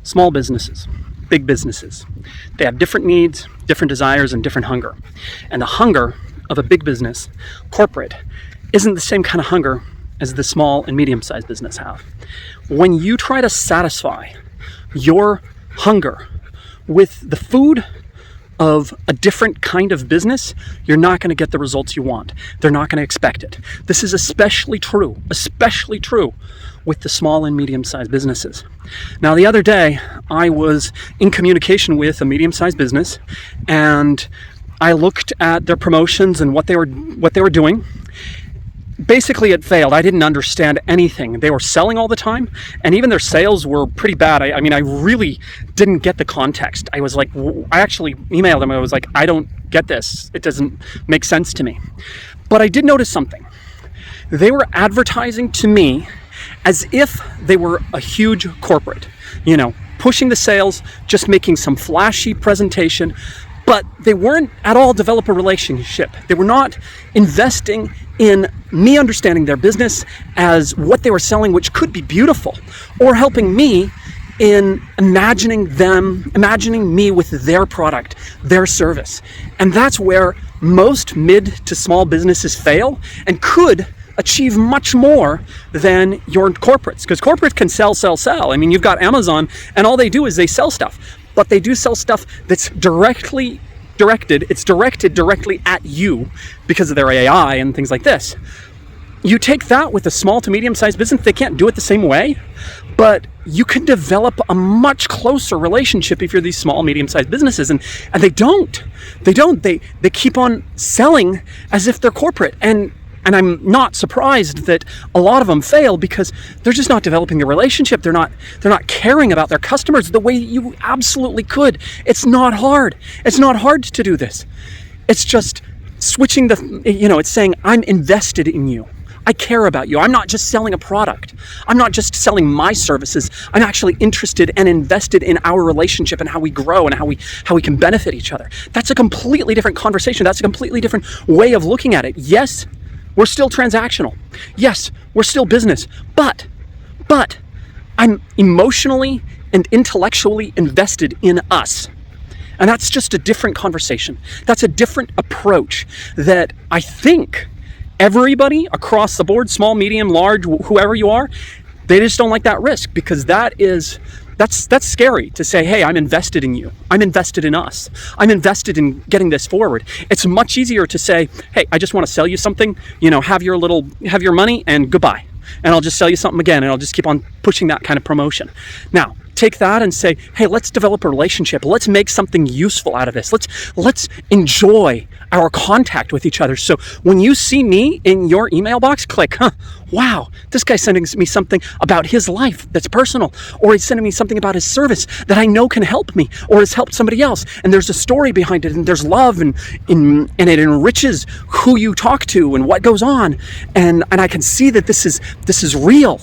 Small businesses, big businesses, they have different needs, different desires, and different hunger. And the hunger of a big business, corporate, isn't the same kind of hunger as the small and medium-sized business have. When you try to satisfy your hunger with the food of a different kind of business, you're not going to get the results you want. They're not going to expect it. This is especially true with the small and medium-sized businesses. Now, the other day, I was in communication with a medium-sized business, and I looked at their promotions and what they were doing. Basically, it failed. I didn't understand anything. They were selling all the time, and even their sales were pretty bad. I mean, I really didn't get the context. I was like, I actually emailed them. I was like, I don't get this. It doesn't make sense to me. But I did notice something. They were advertising to me as if they were a huge corporate, pushing the sales, just making some flashy presentation, but they weren't at all develop a relationship. They were not investing in me understanding their business as what they were selling, which could be beautiful, or helping me in imagining me with their product, their service. And that's where most mid to small businesses fail and could achieve much more than your corporates, because corporates can sell. I mean, you've got Amazon, and all they do is they sell stuff, but they do sell stuff that's directed directly at you because of their AI and things like this. You take that with a small to medium-sized business, they can't do it the same way, but you can develop a much closer relationship if you're these small, medium-sized businesses, and they don't. They keep on selling as if they're corporate, and I'm not surprised that a lot of them fail because they're just not developing the relationship. They're not caring about their customers the way you absolutely could. It's not hard. It's not hard to do this. It's just switching it's saying, I'm invested in you. I care about you. I'm not just selling a product. I'm not just selling my services. I'm actually interested and invested in our relationship and how we grow and how we can benefit each other. That's a completely different conversation. That's a completely different way of looking at it. Yes, we're still transactional. Yes, we're still business, but I'm emotionally and intellectually invested in us. And that's just a different conversation. That's a different approach that I think everybody across the board, small, medium, large, whoever you are, they just don't like that risk, because that's scary to say, hey, I'm invested in you. I'm invested in us. I'm invested in getting this forward. It's much easier to say, hey, I just want to sell you something, have your money and goodbye. And I'll just sell you something again, and I'll just keep on pushing that kind of promotion. Now, take that and say, hey, let's develop a relationship. Let's make something useful out of this. Let's enjoy our contact with each other. So when you see me in your email box, click, wow, this guy's sending me something about his life that's personal, or he's sending me something about his service that I know can help me or has helped somebody else. And there's a story behind it, and there's love, and it enriches who you talk to and what goes on. And I can see that this is real.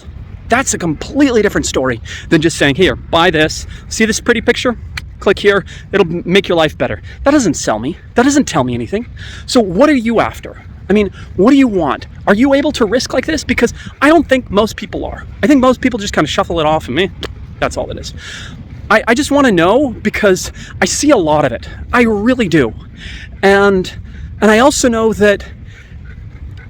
That's a completely different story than just saying, here, buy this. See this pretty picture? Click here. It'll make your life better. That doesn't sell me. That doesn't tell me anything. So what are you after? I mean, what do you want? Are you able to risk like this? Because I don't think most people are. I think most people just kind of shuffle it off and that's all it is. I just want to know, because I see a lot of it. I really do. And I also know that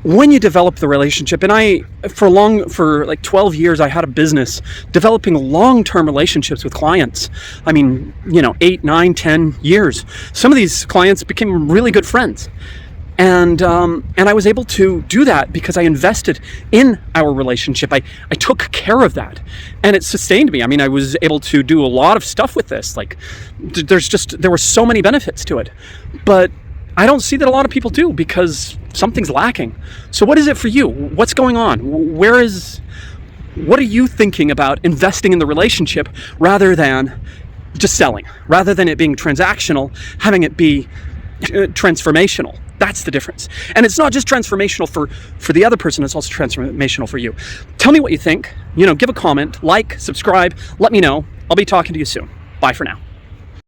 when you develop the relationship, and for like 12 years, I had a business developing long-term relationships with clients. I mean, 8, 9, 10 years. Some of these clients became really good friends. And I was able to do that because I invested in our relationship. I took care of that, and it sustained me. I mean, I was able to do a lot of stuff with this. Like, there were so many benefits to it, but I don't see that a lot of people do because something's lacking. So what is it for you? What's going on? What are you thinking about investing in the relationship rather than just selling? Rather than it being transactional, having it be transformational. That's the difference. And it's not just transformational for the other person, it's also transformational for you. Tell me what you think. Give a comment, like, subscribe, let me know. I'll be talking to you soon. Bye for now.